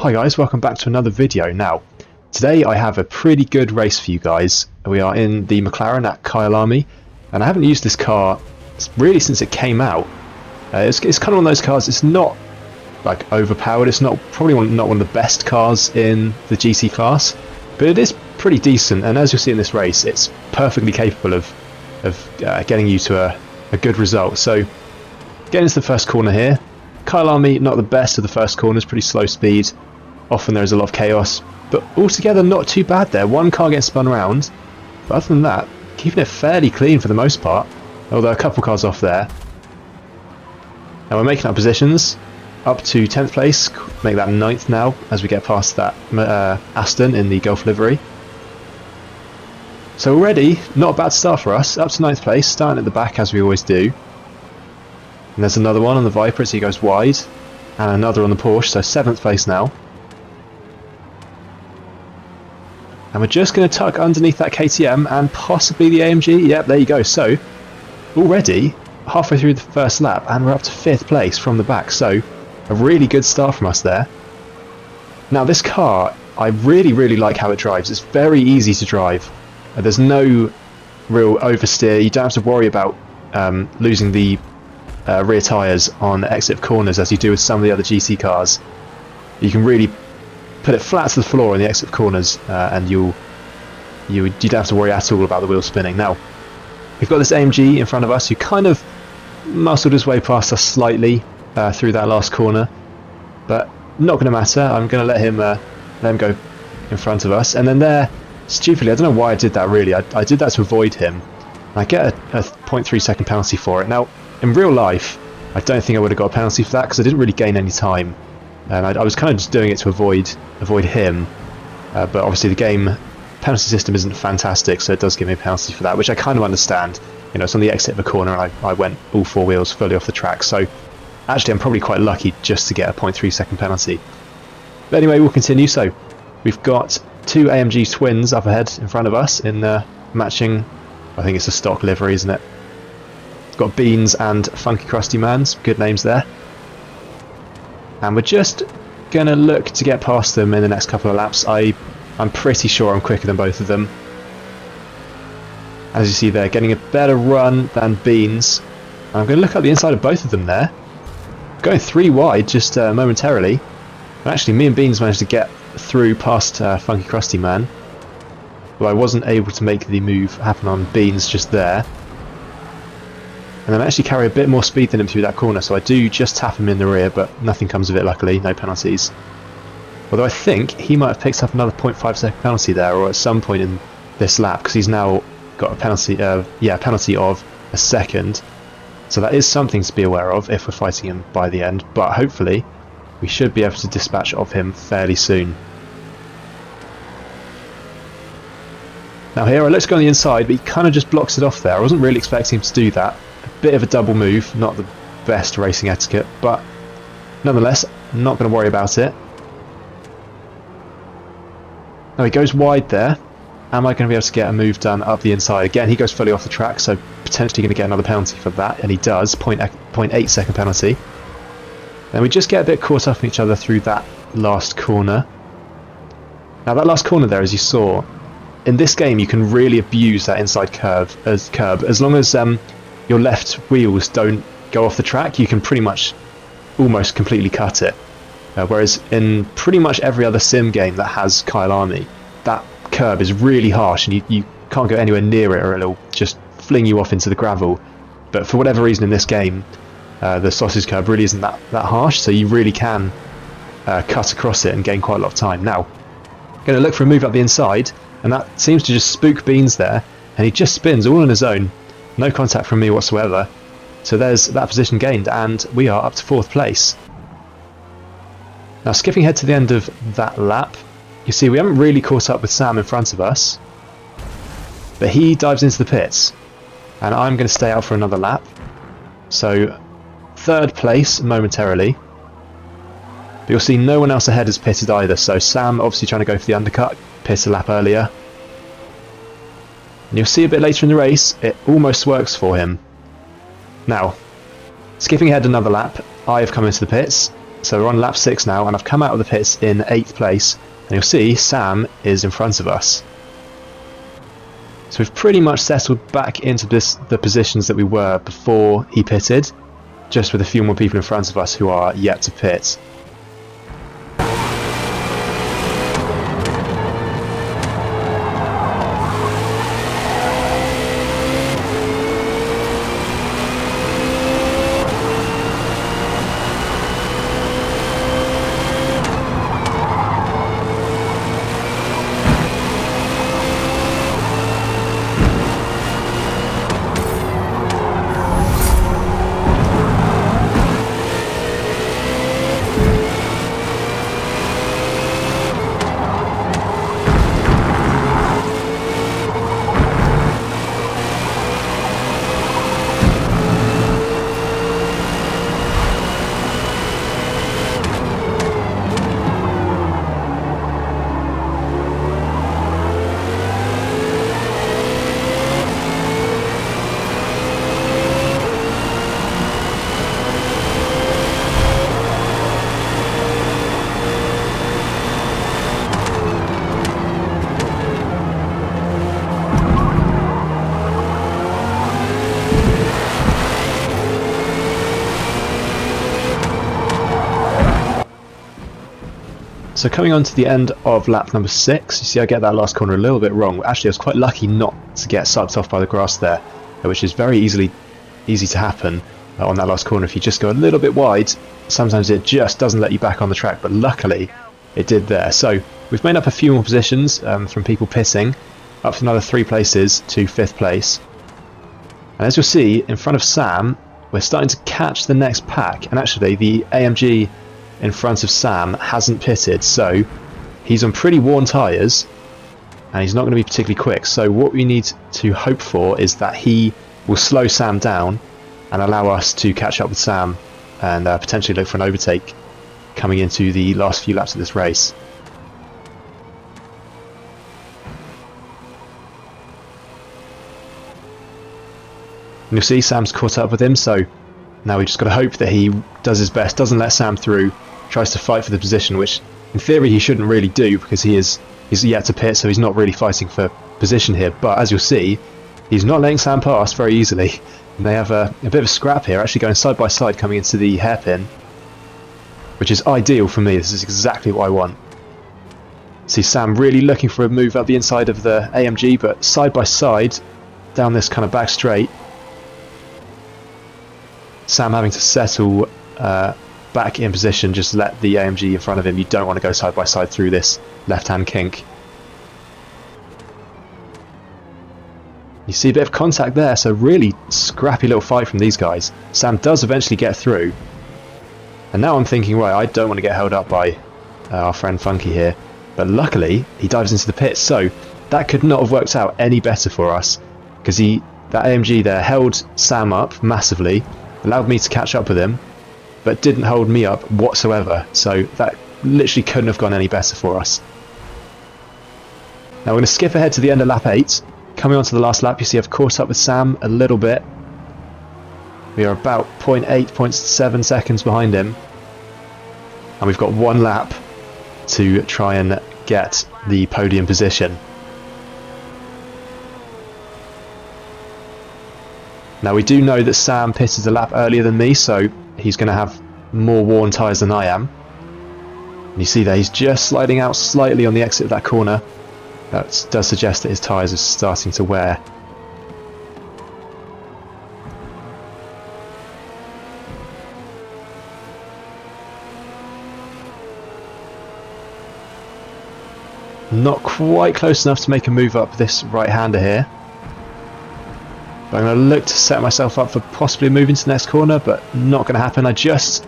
Hi guys, welcome back to another video. Now, today I have a pretty good race for you guys. We are in the McLaren at Kyalami, and I haven't used this car really since it came out. It's kind of one of those cars, it's not like overpowered, it's not probably not one of the best cars in the GT class, but it is pretty decent, and as you'll see in this race, it's perfectly capable of getting you to a good result. So, getting into the first corner here. Kyalami, not the best of the first corners, pretty slow speed. Often there is a lot of chaos, but altogether not too bad there. One car gets spun around, but other than that, keeping it fairly clean for the most part, although a couple cars off there. Now we're making our positions up to 10th place, make that 9th now as we get past that Aston in the Golf livery. So already, not a bad start for us, up to 9th place, starting at the back as we always do. And there's another one on the Viper as he goes wide, and another on the Porsche, so 7th place now. And we're just going to tuck underneath that KTM and possibly the AMG. Yep, there you go. So, already halfway through the first lap, and we're up to 5th place from the back. So, a really good start from us there. Now, this car, I really like how it drives. It's very easy to drive. There's no real oversteer. You don't have to worry about losing the rear tyres on exit of corners as you do with some of the other GT cars. You can really put it flat to the floor in the exit of corners, and you don't have to worry at all about the wheels spinning. Now, we've got this AMG in front of us who kind of muscled his way past us slightly through that last corner, but not going to matter. I'm going to let him go in front of us, and then there, stupidly, I don't know why I did that really. I did that to avoid him. I get a 0.3 second penalty for it. Now, in real life, I don't think I would have got a penalty for that because I didn't really gain any time. And I was kind of just doing it to avoid him, but obviously the game penalty system isn't fantastic, so it does give me a penalty for that, which I kind of understand. You know, it's on the exit of a corner, and I went all four wheels fully off the track, so actually I'm probably quite lucky just to get a 0.3 second penalty. But anyway, we'll continue. So we've got two AMG twins up ahead in front of us in matching, I think it's a stock livery, isn't it? It's got Beans and Funky Krusty Man, some good names there. And we're just going to look to get past them in the next couple of laps. I'm pretty sure I'm quicker than both of them. As you see there, getting a better run than Beans. And I'm going to look at the inside of both of them there. Going 3 wide just momentarily. And actually, me and Beans managed to get through past Funky Krusty Man. But I wasn't able to make the move happen on Beans just there. And then I actually carry a bit more speed than him through that corner, so I do just tap him in the rear, but nothing comes of it luckily, no penalties. Although I think he might have picked up another 0.5 second penalty there, or at some point in this lap, because he's now got a penalty, penalty of a second. So that is something to be aware of if we're fighting him by the end, but hopefully we should be able to dispatch of him fairly soon. Now here I looked to go on the inside, but he kind of just blocks it off there. I wasn't really expecting him to do that. Bit of a double move, not the best racing etiquette, but nonetheless, not going to worry about it. Now he goes wide there. Am I going to be able to get a move done up the inside? Again, he goes fully off the track, so potentially going to get another penalty for that, and he does, 0.8 second penalty. Then we just get a bit caught up in each other through that last corner. Now that last corner there, as you saw, in this game you can really abuse that inside curb as long as your left wheels don't go off the track, you can pretty much almost completely cut it. Whereas in pretty much every other sim game that has Kyalami, that curb is really harsh and you can't go anywhere near it or it'll just fling you off into the gravel. But for whatever reason in this game, the sausage curb really isn't that harsh, so you really can cut across it and gain quite a lot of time. Now, going to look for a move up the inside, and that seems to just spook Beans there, and he just spins all on his own. No contact from me whatsoever. So there's that position gained, and we are up to 4th place. Now skipping ahead to the end of that lap, you see we haven't really caught up with Sam in front of us, but he dives into the pits, and I'm going to stay out for another lap. So 3rd place momentarily, but you'll see no one else ahead has pitted either, so Sam obviously trying to go for the undercut, pitted a lap earlier. And you'll see a bit later in the race, it almost works for him. Now, skipping ahead another lap, I have come into the pits, So we're on lap 6 now, and I've come out of the pits in 8th place, and you'll see Sam is in front of us. So we've pretty much settled back into the positions that we were before he pitted, just with a few more people in front of us who are yet to pit. So coming on to the end of lap number 6, you see I get that last corner a little bit wrong. Actually, I was quite lucky not to get sucked off by the grass there, which is very easy to happen on that last corner. If you just go a little bit wide, sometimes it just doesn't let you back on the track, but luckily it did there. So we've made up a few more positions from people pitting, up to another 3 places to 5th place. And as you'll see, in front of Sam, we're starting to catch the next pack, and actually the AMG in front of Sam hasn't pitted, so he's on pretty worn tyres and he's not going to be particularly quick. So what we need to hope for is that he will slow Sam down and allow us to catch up with Sam and potentially look for an overtake coming into the last few laps of this race. And you'll see Sam's caught up with him, so now we just got to hope that he does his best, doesn't let Sam through, tries to fight for the position, which in theory he shouldn't really do because he's yet to pit, so he's not really fighting for position here. But as you'll see, he's not letting Sam pass very easily, and they have a bit of a scrap here, actually going side by side coming into the hairpin, which is ideal for me. This is exactly what I want. See Sam really looking for a move up the inside of the AMG, but side by side down this kind of back straight, Sam having to settle back in position, just let the AMG in front of him. You don't want to go side by side through this left-hand kink. You see a bit of contact there, so really scrappy little fight from these guys. Sam does eventually get through, and now I'm thinking, right, I don't want to get held up by our friend Funky here, but luckily he dives into the pits, so that could not have worked out any better for us, because that AMG there held Sam up massively, allowed me to catch up with him, but didn't hold me up whatsoever, so that literally couldn't have gone any better for us. Now we're going to skip ahead to the end of lap 8. Coming on to the last lap, you see I've caught up with Sam a little bit. We are about 0.8, 0.7 seconds behind him, and we've got 1 lap to try and get the podium position. Now we do know that Sam pitted a lap earlier than me, so he's going to have more worn tyres than I am. And you see there, he's just sliding out slightly on the exit of that corner. That does suggest that his tyres are starting to wear. Not quite close enough to make a move up this right-hander here. But I'm going to look to set myself up for possibly moving to the next corner, but not going to happen. I just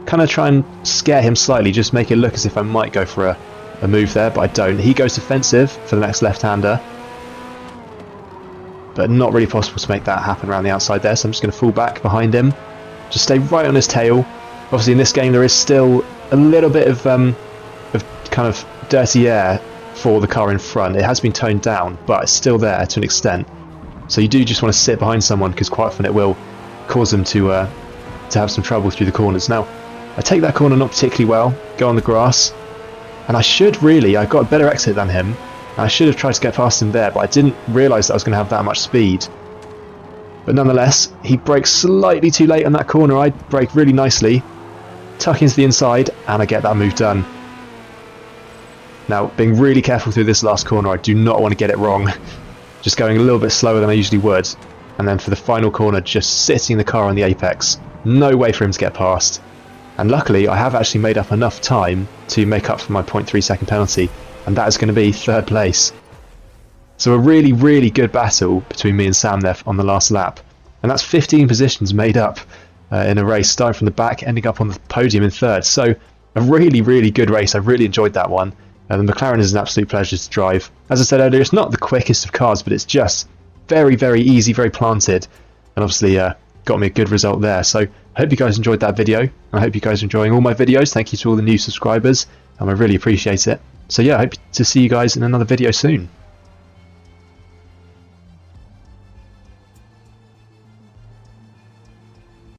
kind of try and scare him slightly, just make it look as if I might go for a move there, but I don't. He goes defensive for the next left-hander, but not really possible to make that happen around the outside there, so I'm just going to fall back behind him, just stay right on his tail. Obviously in this game there is still a little bit of kind of dirty air for the car in front. It has been toned down, but it's still there to an extent. So you do just want to sit behind someone, because quite often it will cause them to have some trouble through the corners. Now, I take that corner not particularly well, go on the grass, and I got a better exit than him, and I should have tried to get past him there, but I didn't realise that I was going to have that much speed. But nonetheless, he brakes slightly too late on that corner. I brake really nicely, tuck into the inside, and I get that move done. Now, being really careful through this last corner, I do not want to get it wrong. Just going a little bit slower than I usually would. And then for the final corner, just sitting the car on the apex. No way for him to get past. And luckily, I have actually made up enough time to make up for my 0.3 second penalty. And that is going to be 3rd place. So a really, really good battle between me and Sam there on the last lap. And that's 15 positions made up in a race, starting from the back, ending up on the podium in 3rd. So a really, really good race. I really enjoyed that one. The McLaren is an absolute pleasure to drive. As I said earlier, it's not the quickest of cars, but it's just very, very easy, very planted, and obviously got me a good result there. So I hope you guys enjoyed that video, and I hope you guys are enjoying all my videos. Thank you to all the new subscribers, and I really appreciate it. So yeah, I hope to see you guys in another video soon.